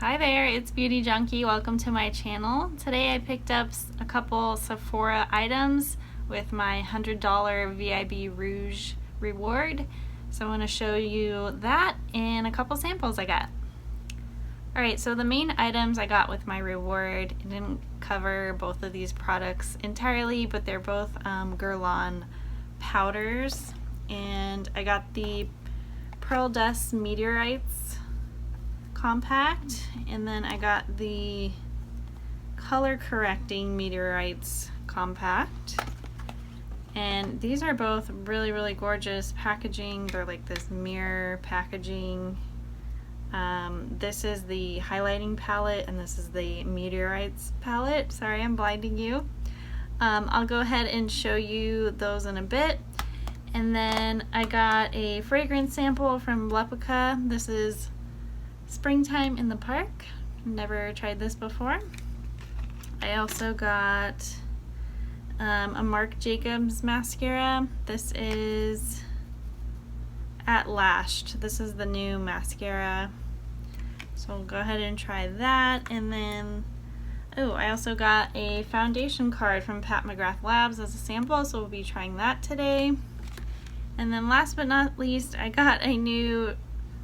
Hi there, it's Beauty Junkie. Welcome to my channel. Today I picked up a couple Sephora items with my $100 VIB Rouge reward. So I want to show you that and a couple samples I got. Alright, so the main items I got with my reward, it didn't cover both of these products entirely, but they're both Guerlain Powders. And I got the Pearl Dust Meteorites compact, and then I got the color correcting Meteorites compact, and these are both really gorgeous packaging. They're like this mirror packaging. This is the highlighting palette and this is the Meteorites palette. Sorry, I'm blinding you. I'll go ahead and show you those in a bit. And then I got a fragrance sample from Replica. This is Springtime in the Park. Never tried this before. I also got a Marc Jacobs mascara. This is at Lash'd. This is the new mascara. So we'll go ahead and try that. And then, oh, I also got a foundation card from McGrath Labs as a sample, so we'll be trying that today. And then last but not least, I got a new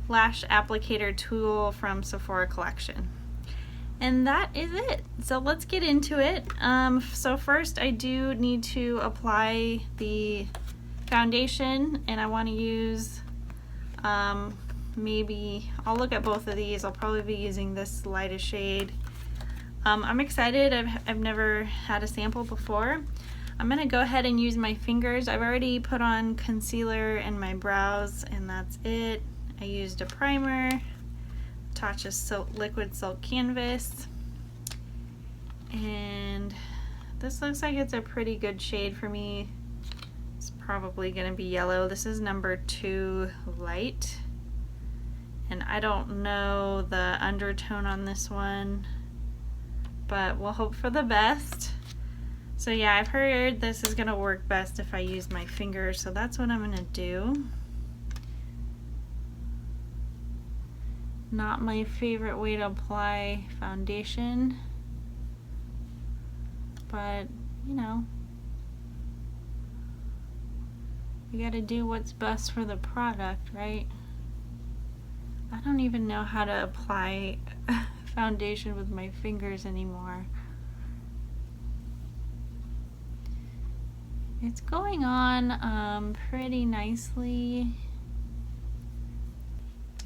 Lash applicator tool from Sephora collection. And that is it. So let's get into it. So first I do need to apply the foundation, and I want to use maybe, I'll look at both of these. I'll probably be using this lightest shade. I'm excited. I've never had a sample before. I'm gonna go ahead and use my fingers. I've already put on concealer in my brows, and that's it. I used a primer, Tatcha liquid silk canvas, and this looks like it's a pretty good shade for me. It's probably going to be yellow. This is number 2 light, and I don't know the undertone on this one, but we'll hope for the best. So yeah, I've heard this is going to work best if I use my fingers, so that's what I'm going to do. Not my favorite way to apply foundation, but you know, you gotta do what's best for the product, right? I don't even know how to apply foundation with my fingers anymore. It's going on pretty nicely.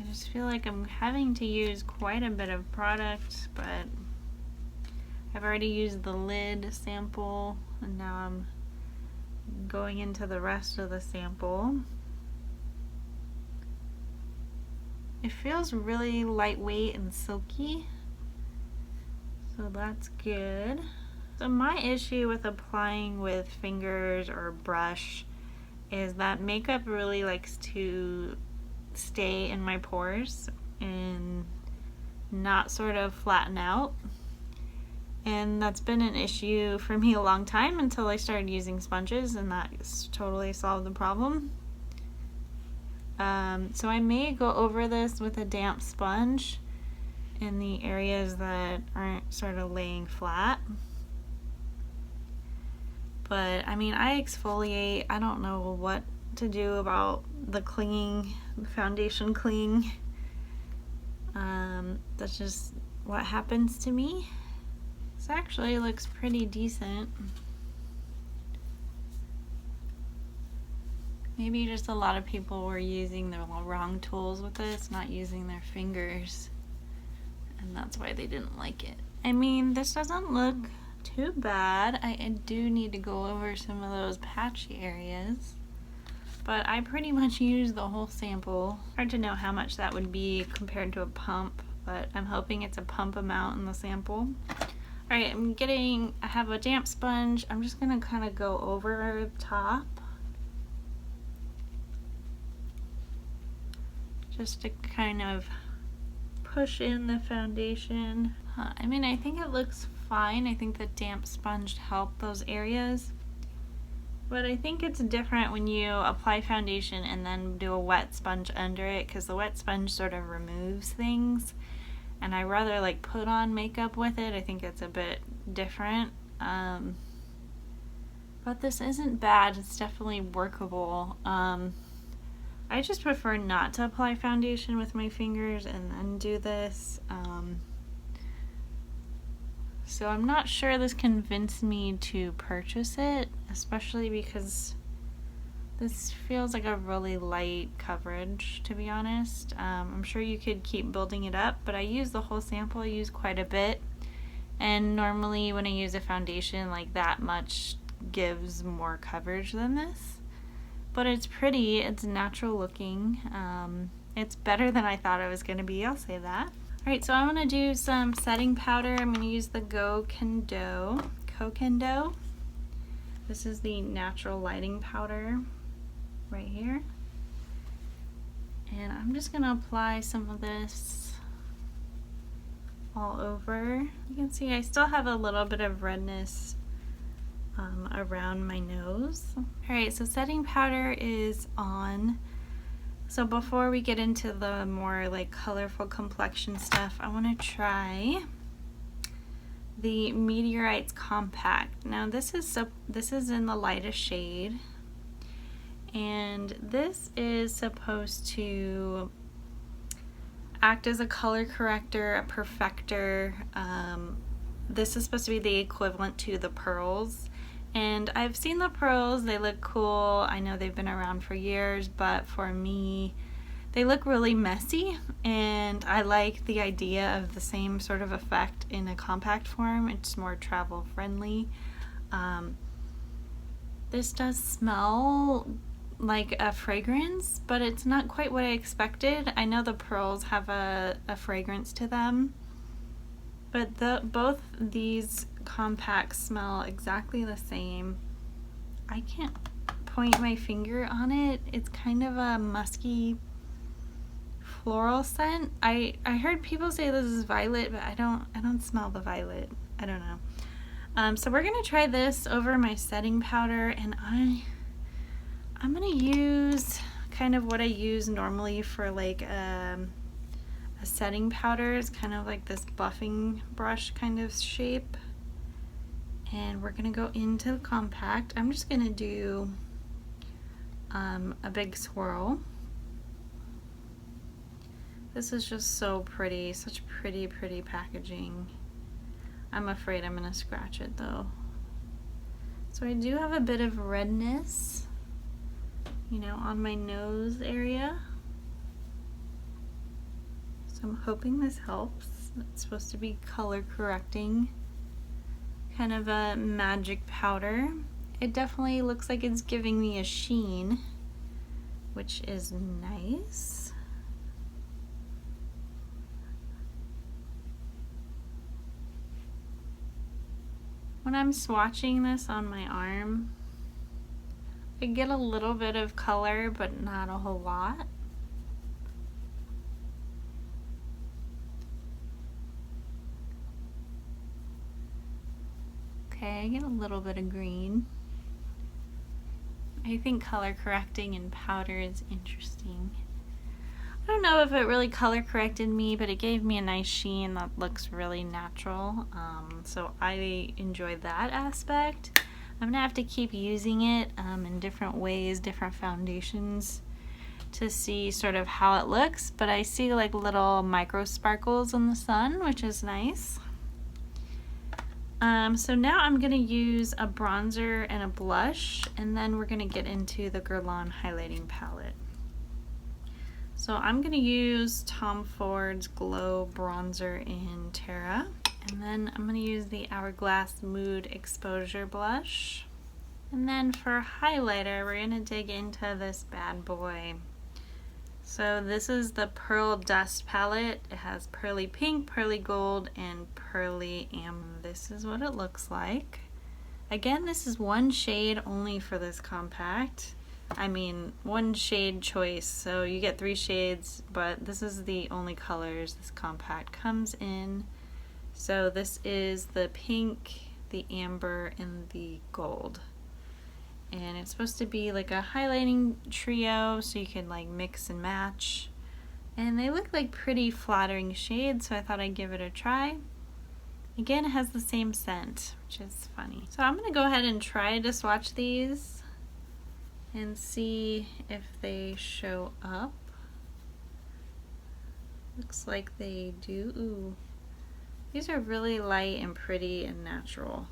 I just feel like I'm having to use quite a bit of product, but I've already used the lid sample, and now I'm going into the rest of the sample. It feels really lightweight and silky, so that's good. So my issue with applying with fingers or brush is that makeup really likes to stay in my pores and not sort of flatten out, and that's been an issue for me a long time until I started using sponges, and that's totally solved the problem. So I may go over this with a damp sponge in the areas that aren't sort of laying flat. But I mean, I exfoliate. I don't know what to do about the clinging, the foundation cling. That's just what happens to me. This actually looks pretty decent. Maybe just a lot of people were using the wrong tools with this, not using their fingers, and that's why they didn't like it. I mean, this doesn't look too bad. I do need to go over some of those patchy areas, but I pretty much used the whole sample. Hard to know how much that would be compared to a pump, but I'm hoping it's a pump amount in the sample. Alright, I have a damp sponge. I'm just gonna kind of go over the top, just to kind of push in the foundation. I mean, I think it looks fine. I think the damp sponge helped those areas. But I think it's different when you apply foundation and then do a wet sponge under it, because the wet sponge sort of removes things. and I rather like put on makeup with it. I think it's a bit different. But this isn't bad. It's definitely workable. I just prefer not to apply foundation with my fingers and then do this. So I'm not sure this convinced me to purchase it, especially because this feels like a really light coverage, to be honest. I'm sure you could keep building it up, but I use the whole sample. I use quite a bit. And normally when I use a foundation, like that much gives more coverage than this. But it's pretty, it's natural looking. It's better than I thought it was going to be, I'll say that. Alright, so I'm going to do some setting powder. I'm going to use the Kokendo. This is the natural lighting powder right here. And I'm just going to apply some of this all over. You can see I still have a little bit of redness around my nose. Alright, so setting powder is on. So before we get into the more like colorful complexion stuff, I want to try the Meteorites Compact. Now this is in the lightest shade, and this is supposed to act as a color corrector, a perfector. This is supposed to be the equivalent to the pearls. And I've seen the pearls, they look cool. I know they've been around for years, but for me, they look really messy, and I like the idea of the same sort of effect in a compact form. It's more travel friendly. This does smell like a fragrance, but it's not quite what I expected. I know the pearls have a fragrance to them, but both these compacts smell exactly the same. I can't point my finger on it. It's kind of a musky floral scent. I heard people say this is violet, but I don't smell the violet. I don't know. So we're gonna try this over my setting powder, and I'm gonna use kind of what I use normally for like a setting powder. It's kind of like this buffing brush kind of shape. And we're gonna go into the compact. I'm just gonna do a big swirl. This is just so pretty, such pretty packaging. I'm afraid I'm gonna scratch it though. So I do have a bit of redness, you know, on my nose area. So I'm hoping this helps. It's supposed to be color correcting. Kind of a magic powder. It definitely looks like it's giving me a sheen, which is nice. When I'm swatching this on my arm, I get a little bit of color, but not a whole lot. Okay, I get a little bit of green. I think color correcting in powder is interesting. I don't know if it really color corrected me, but it gave me a nice sheen that looks really natural. So I enjoyed that aspect. I'm gonna have to keep using it in different ways, different foundations, to see sort of how it looks, but I see like little micro sparkles in the sun, which is nice. So now I'm going to use a bronzer and a blush, and then we're going to get into the Guerlain highlighting palette. So I'm going to use Tom Ford's Glow Bronzer in Terra, and then I'm going to use the Hourglass Mood Exposure Blush. And then for highlighter, we're going to dig into this bad boy. So this is the Pearl Dust palette. It has pearly pink, pearly gold, and pearly amber. This is what it looks like. Again, this is one shade only for this compact. I mean, one shade choice, so you get 3 shades, but this is the only colors this compact comes in. So this is the pink, the amber, and the gold. And it's supposed to be like a highlighting trio, so you can like mix and match. And they look like pretty flattering shades, so I thought I'd give it a try. Again, it has the same scent, which is funny. So I'm gonna go ahead and try to swatch these and see if they show up. Looks like they do. Ooh. These are really light and pretty and natural.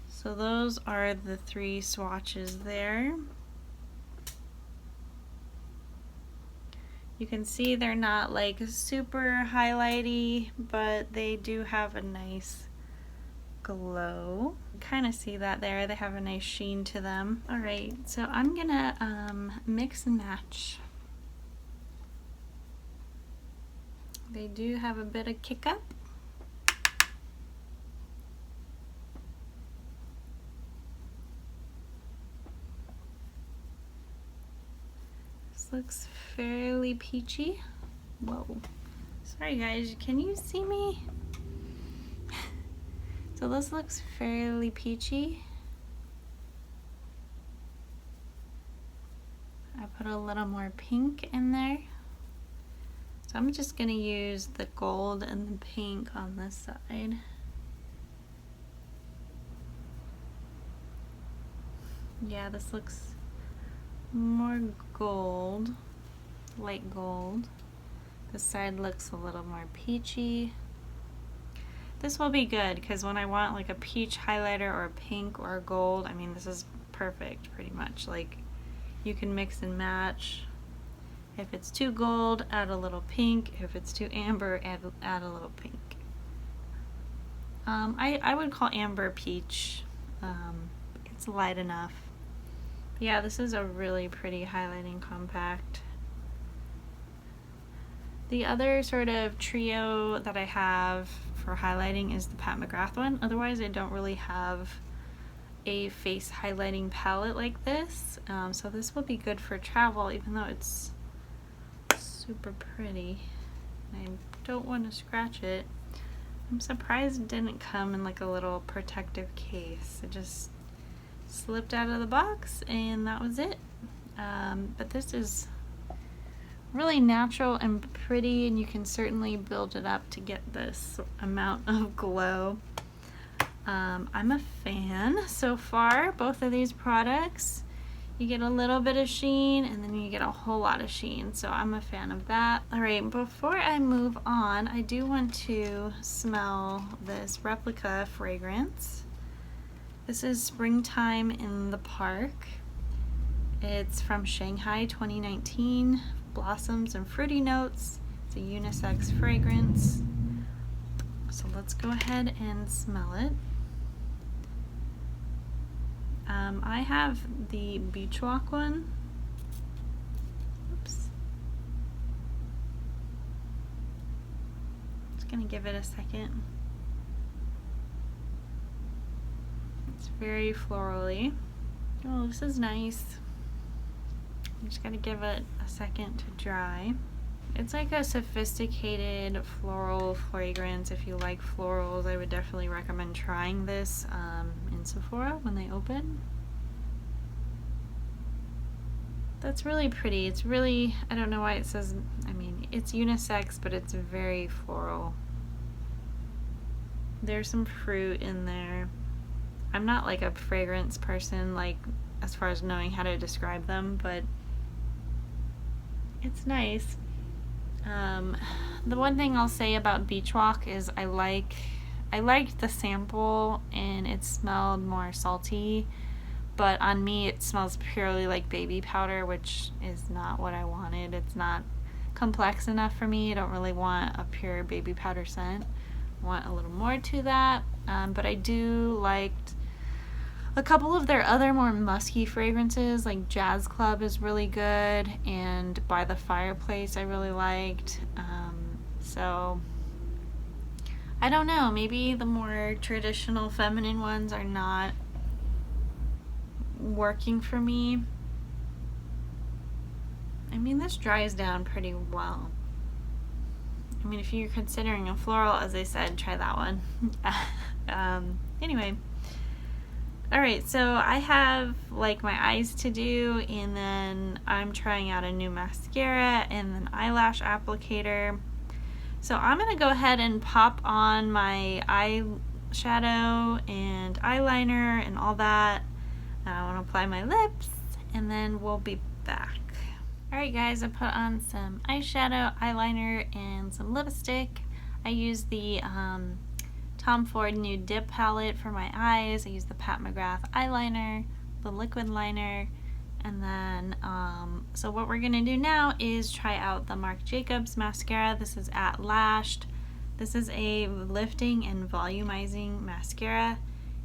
So those are the 3 swatches there. You can see they're not like super highlighty, but they do have a nice glow. Kind of see that there. They have a nice sheen to them. All right, so I'm gonna mix and match. They do have a bit of kick up. This looks fairly peachy. Whoa. Sorry guys, can you see me? So this looks fairly peachy. I put a little more pink in there. So I'm just gonna use the gold and the pink on this side. Yeah, this looks more gold, light gold. This side looks a little more peachy. This will be good because when I want like a peach highlighter or a pink or a gold, I mean this is perfect pretty much. Like you can mix and match. If it's too gold, add a little pink. If it's too amber, add a little pink. I would call amber peach. It's light enough. But yeah, this is a really pretty highlighting compact. The other sort of trio that I have for highlighting is the Pat McGrath one. Otherwise, I don't really have a face highlighting palette like this. So this will be good for travel, even though it's super pretty. I don't want to scratch it. I'm surprised it didn't come in like a little protective case. It just slipped out of the box and that was it. But this is really natural and pretty, and you can certainly build it up to get this amount of glow. I'm a fan so far. Both of these products, you get a little bit of sheen and then you get a whole lot of sheen, so I'm a fan of that. All right, before I move on, I do want to smell this Replica fragrance. This is Springtime in the Park. It's from Shanghai 2019. Blossoms and fruity notes. It's a unisex fragrance. So let's go ahead and smell it. I have the Beach Walk one. Oops. Just gonna give it a second. It's very florally. Oh, this is nice. I'm just gonna give it a second to dry. It's like a sophisticated floral fragrance. If you like florals, I would definitely recommend trying this in Sephora when they open. That's really pretty. It's really, I don't know why it says, I mean, it's unisex, but it's very floral. There's some fruit in there. I'm not like a fragrance person, like as far as knowing how to describe them, but it's nice. The one thing I'll say about Beach Walk is I liked the sample and it smelled more salty, but on me it smells purely like baby powder, which is not what I wanted. It's not complex enough for me. I don't really want a pure baby powder scent. I want a little more to that, but I do liked a couple of their other more musky fragrances, like Jazz Club is really good, and By the Fireplace I really liked. So I don't know, maybe the more traditional feminine ones are not working for me. I mean, this dries down pretty well. I mean, if you're considering a floral, as I said, try that one. Anyway, Alright, so I have like my eyes to do, and then I'm trying out a new mascara and then eyelash applicator. So I'm going to go ahead and pop on my eyeshadow and eyeliner and all that. I want to apply my lips, and then we'll be back. Alright guys, I put on some eyeshadow, eyeliner, and some lipstick. I used the Tom Ford Nude Dip palette for my eyes. I used the Pat McGrath eyeliner, the liquid liner, and then so what we're gonna do now is try out the Marc Jacobs mascara. This is at Lash'd. This is a lifting and volumizing mascara,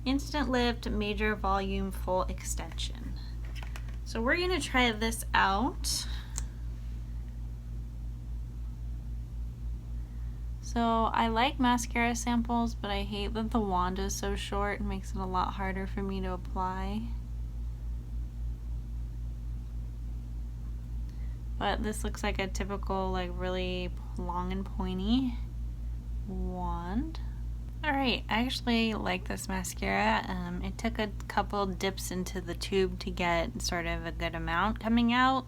instant lift, major volume, full extension. So we're gonna try this out. So I like mascara samples, but I hate that the wand is so short. It makes it a lot harder for me to apply. But this looks like a typical, like, really long and pointy wand. Alright, I actually like this mascara. It took a couple dips into the tube to get sort of a good amount coming out.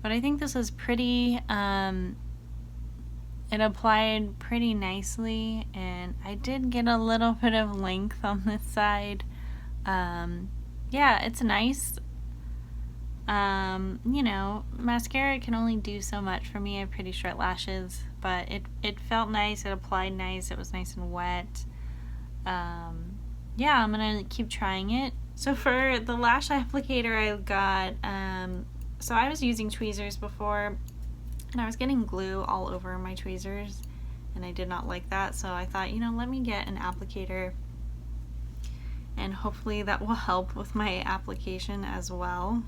But I think this is pretty, it applied pretty nicely, and I did get a little bit of length on this side. Yeah, it's nice. You know, mascara can only do so much for me. I have pretty short lashes, but it felt nice, it applied nice, it was nice and wet. Yeah, I'm gonna keep trying it. So for the lash applicator I got, so I was using tweezers before, and I was getting glue all over my tweezers, and I did not like that, so I thought, you know, let me get an applicator, and hopefully that will help with my application as well.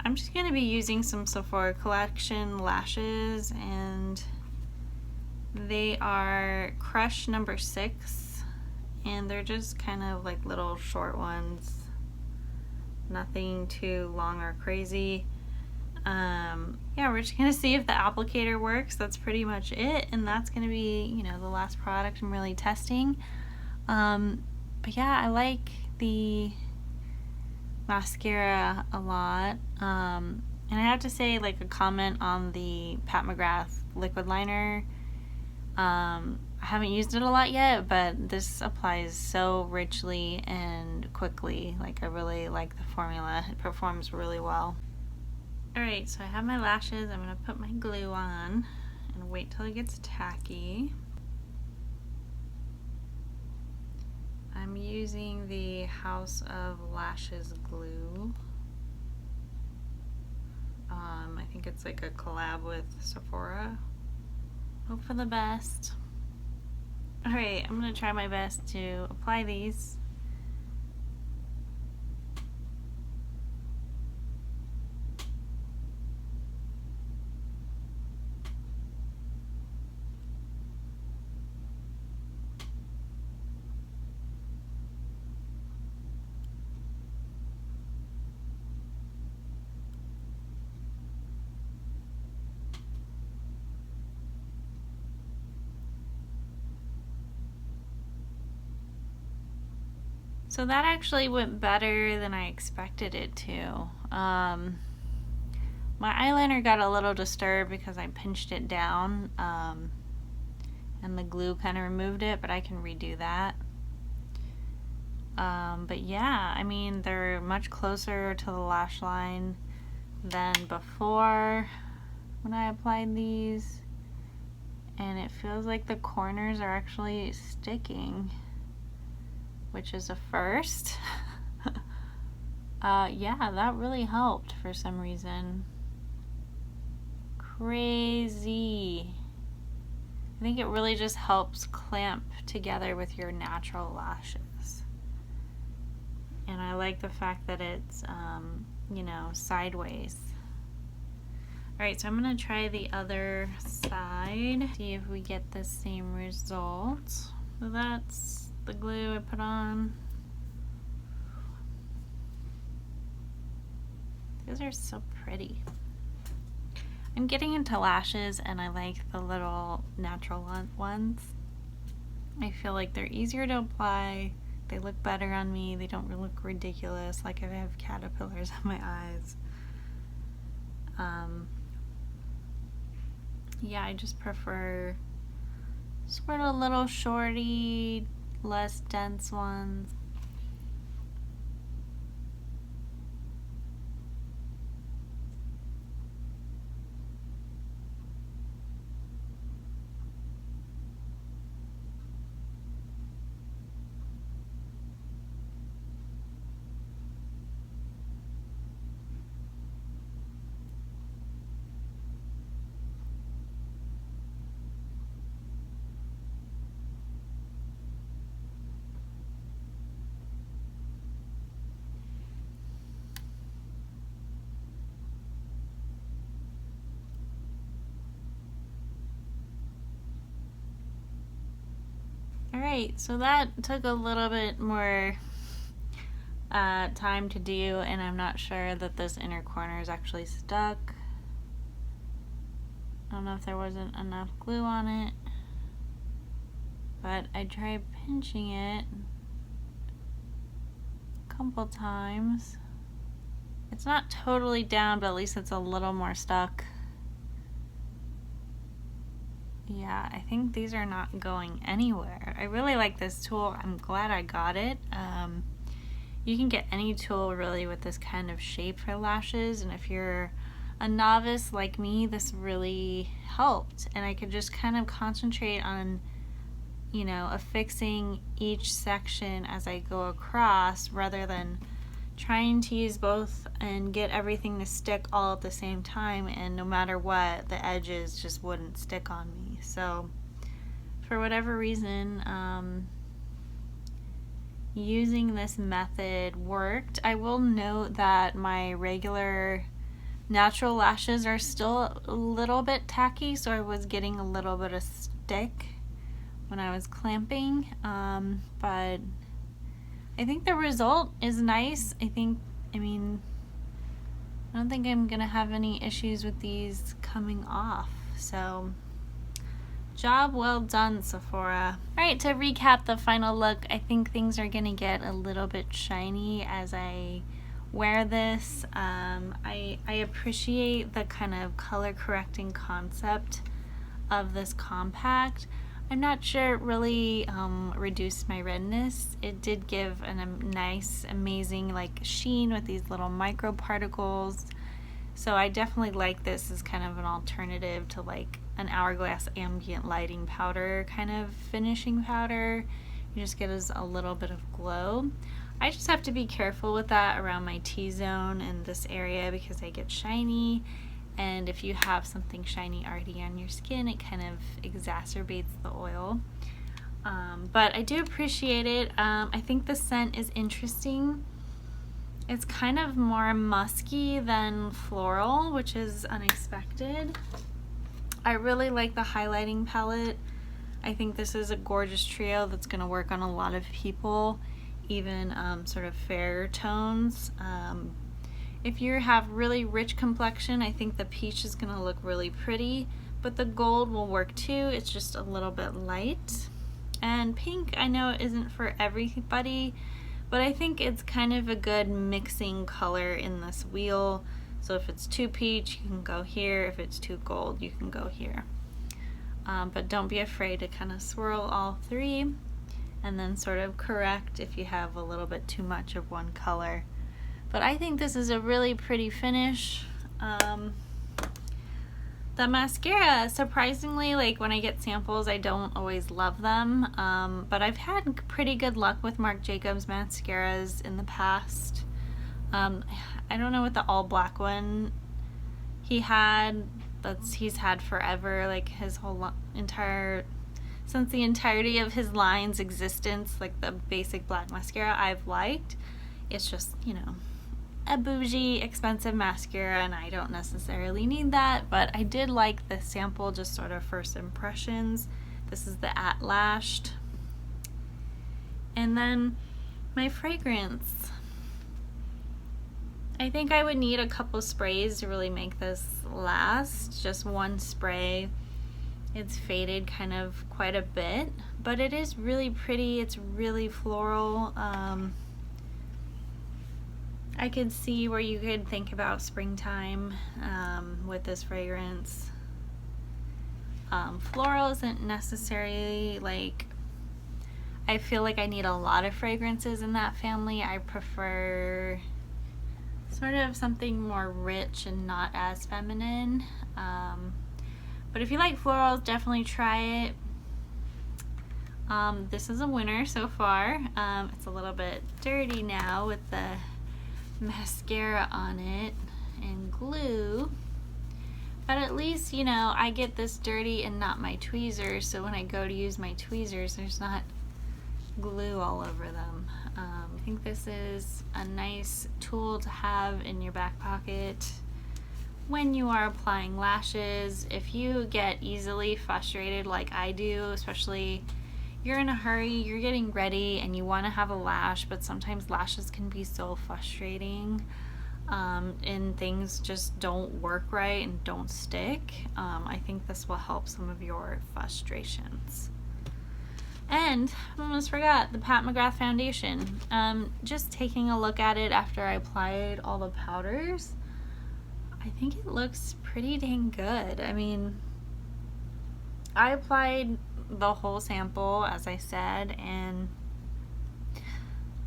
I'm just going to be using some Sephora collection lashes, and they are Crush number 6, and they're just kind of like little short ones, nothing too long or crazy. Yeah, we're just gonna see if the applicator works. That's pretty much it, and that's gonna be, you know, the last product I'm really testing. But yeah, I like the mascara a lot. And I have to say, like, a comment on the Pat McGrath liquid liner. I haven't used it a lot yet, but this applies so richly and quickly. Like, I really like the formula. It performs really well. Alright, so I have my lashes. I'm going to put my glue on and wait till it gets tacky. I'm using the House of Lashes glue. I think it's like a collab with Sephora. Hope for the best. Alright, I'm going to try my best to apply these. So that actually went better than I expected it to. My eyeliner got a little disturbed because I pinched it down, and the glue kind of removed it, but I can redo that. But yeah, I mean, they're much closer to the lash line than before when I applied these, and it feels like the corners are actually sticking, which is a first. Yeah, that really helped for some reason. Crazy. I think it really just helps clamp together with your natural lashes. And I like the fact that it's, you know, sideways. Alright, so I'm going to try the other side, see if we get the same result. So that's the glue I put on. These are so pretty. I'm getting into lashes, and I like the little natural ones. I feel like they're easier to apply, they look better on me. They don't look ridiculous like if I have caterpillars on my eyes. Yeah, I just prefer sort of little shorty, less dense ones. Alright, so that took a little bit more time to do, and I'm not sure that this inner corner is actually stuck. I don't know if there wasn't enough glue on it, but I tried pinching it a couple times. It's not totally down, but at least it's a little more stuck. Yeah, I think these are not going anywhere. I really like this tool. I'm glad I got it. You can get any tool really with this kind of shape for lashes, and if you're a novice like me, this really helped. And I could just kind of concentrate on, you know, affixing each section as I go across rather than trying to use both and get everything to stick all at the same time, and no matter what, the edges just wouldn't stick on me. So for whatever reason, using this method worked. I will note that my regular natural lashes are still a little bit tacky, so I was getting a little bit of stick when I was clamping, but I think the result is nice. I don't think I'm gonna have any issues with these coming off. So, job well done, Sephora. Alright, to recap the final look, I think things are gonna get a little bit shiny as I wear this. I appreciate the kind of color correcting concept of this compact. I'm not sure it really reduced my redness. It did give a nice, amazing like sheen with these little micro particles. So I definitely like this as kind of an alternative to like an Hourglass ambient lighting powder kind of finishing powder. You just get a little bit of glow. I just have to be careful with that around my T-zone and this area because I get shiny. And if you have something shiny already on your skin, it kind of exacerbates the oil. But I do appreciate it. I think the scent is interesting. It's kind of more musky than floral, which is unexpected. I really like the highlighting palette. I think this is a gorgeous trio that's going to work on a lot of people, even sort of fair tones. If you have really rich complexion, I think the peach is going to look really pretty, but the gold will work too. It's just a little bit light. And pink, I know isn't for everybody, but I think it's kind of a good mixing color in this wheel. So if it's too peach, you can go here. If it's too gold, you can go here. But don't be afraid to kind of swirl all three and then sort of correct if you have a little bit too much of one color. But I think this is a really pretty finish. The mascara, surprisingly, like when I get samples, I don't always love them. But I've had pretty good luck with Marc Jacobs mascaras in the past. I don't know what the all black one he had, he's had forever, like his whole since the entirety of his line's existence, like the basic black mascara I've liked. It's just, you know, a bougie, expensive mascara, and I don't necessarily need that, but I did like the sample, just sort of first impressions. This is the Lash'd. And then my fragrance. I think I would need a couple sprays to really make this last. Just one spray It's faded kind of quite a bit, but it is really pretty. It's really floral. I could see where you could think about springtime with this fragrance. Floral isn't necessarily like, I feel like I need a lot of fragrances in that family. I prefer sort of something more rich and not as feminine. But if you like florals, definitely try it. This is a winner so far. It's a little bit dirty now with the mascara on it and glue. But at least, you know, I get this dirty and not my tweezers, so when I go to use my tweezers, there's not glue all over them. I think this is a nice tool to have in your back pocket when you are applying lashes. If you get easily frustrated like I do, especially you're in a hurry, you're getting ready and you want to have a lash, but sometimes lashes can be so frustrating. And things just don't work right and don't stick. I think this will help some of your frustrations. And I almost forgot the Pat McGrath Foundation. Just taking a look at it after I applied all the powders, I think it looks pretty dang good. I mean, I applied the whole sample, as I said, and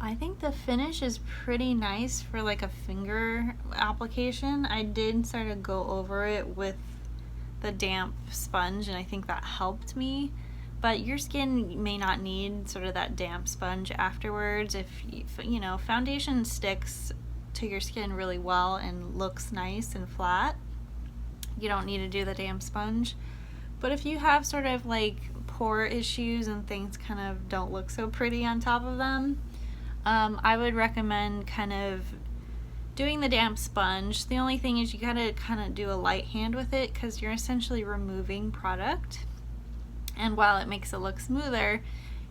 I think the finish is pretty nice for like a finger application. I did sort of go over it with the damp sponge, and I think that helped me. But your skin may not need sort of that damp sponge afterwards. If you know, foundation sticks to your skin really well and looks nice and flat, you don't need to do the damp sponge. But if you have sort of like pore issues and things kind of don't look so pretty on top of them, I would recommend kind of doing the damp sponge. The only thing is you gotta kind of do a light hand with it because you're essentially removing product. And while it makes it look smoother,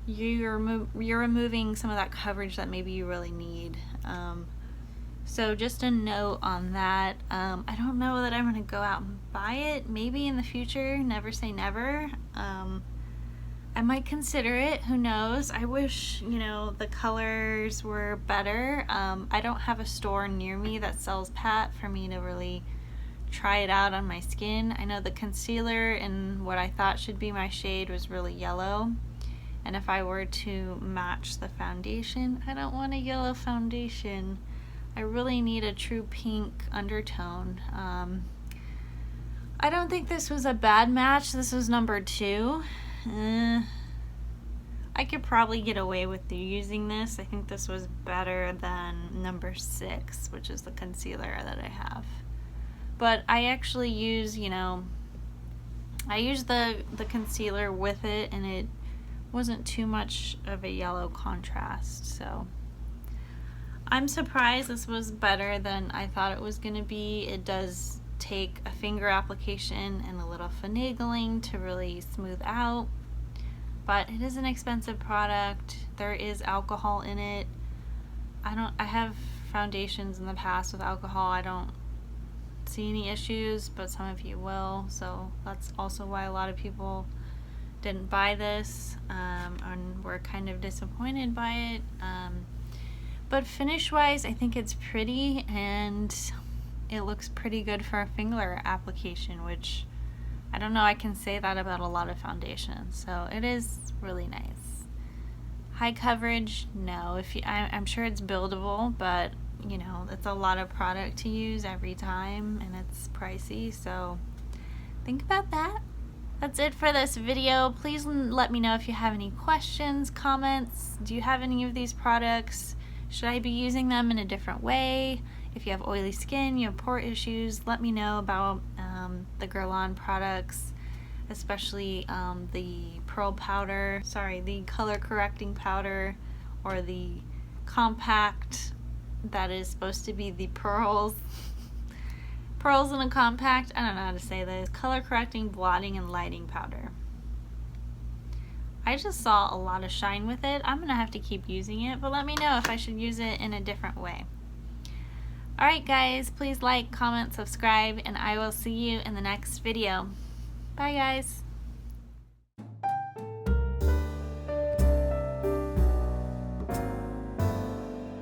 you're removing some of that coverage that maybe you really need. So just a note on that. I don't know that I'm gonna go out and buy it. Maybe in the future, never say never. I might consider it, who knows. I wish, you know, the colors were better. I don't have a store near me that sells Pat for me to really try it out on my skin. I know the concealer in what I thought should be my shade was really yellow, and if I were to match the foundation, I don't want a yellow foundation. I really need a true pink undertone. I don't think this was a bad match. This was number 2. I could probably get away with using this. I think this was better than number 6, which is the concealer that I have. But I actually use, you know, I used the concealer with it, and it wasn't too much of a yellow contrast. So I'm surprised this was better than I thought it was going to be. It does take a finger application and a little finagling to really smooth out, but it is an expensive product. There is alcohol in it. I have foundations in the past with alcohol. I don't see any issues, but some of you will, so that's also why a lot of people didn't buy this and were kind of disappointed by it. But finish wise, I think it's pretty and it looks pretty good for a finger application, which I don't know, I can say that about a lot of foundations, so it is really nice. High coverage, no. I'm sure it's buildable, but you know, it's a lot of product to use every time and it's pricey, so think about that. That's it for this video. Please let me know if you have any questions, comments. Do you have any of these products? Should I be using them in a different way? If you have oily skin, you have pore issues, let me know about the Guerlain products, especially the pearl powder, the color correcting powder, or the compact that is supposed to be the pearls. Pearls in a compact, I don't know how to say this. Color correcting, blotting, and lighting powder. I just saw a lot of shine with it. I'm gonna have to keep using it, but let me know if I should use it in a different way. Alright guys, please like, comment, subscribe, and I will see you in the next video. Bye guys.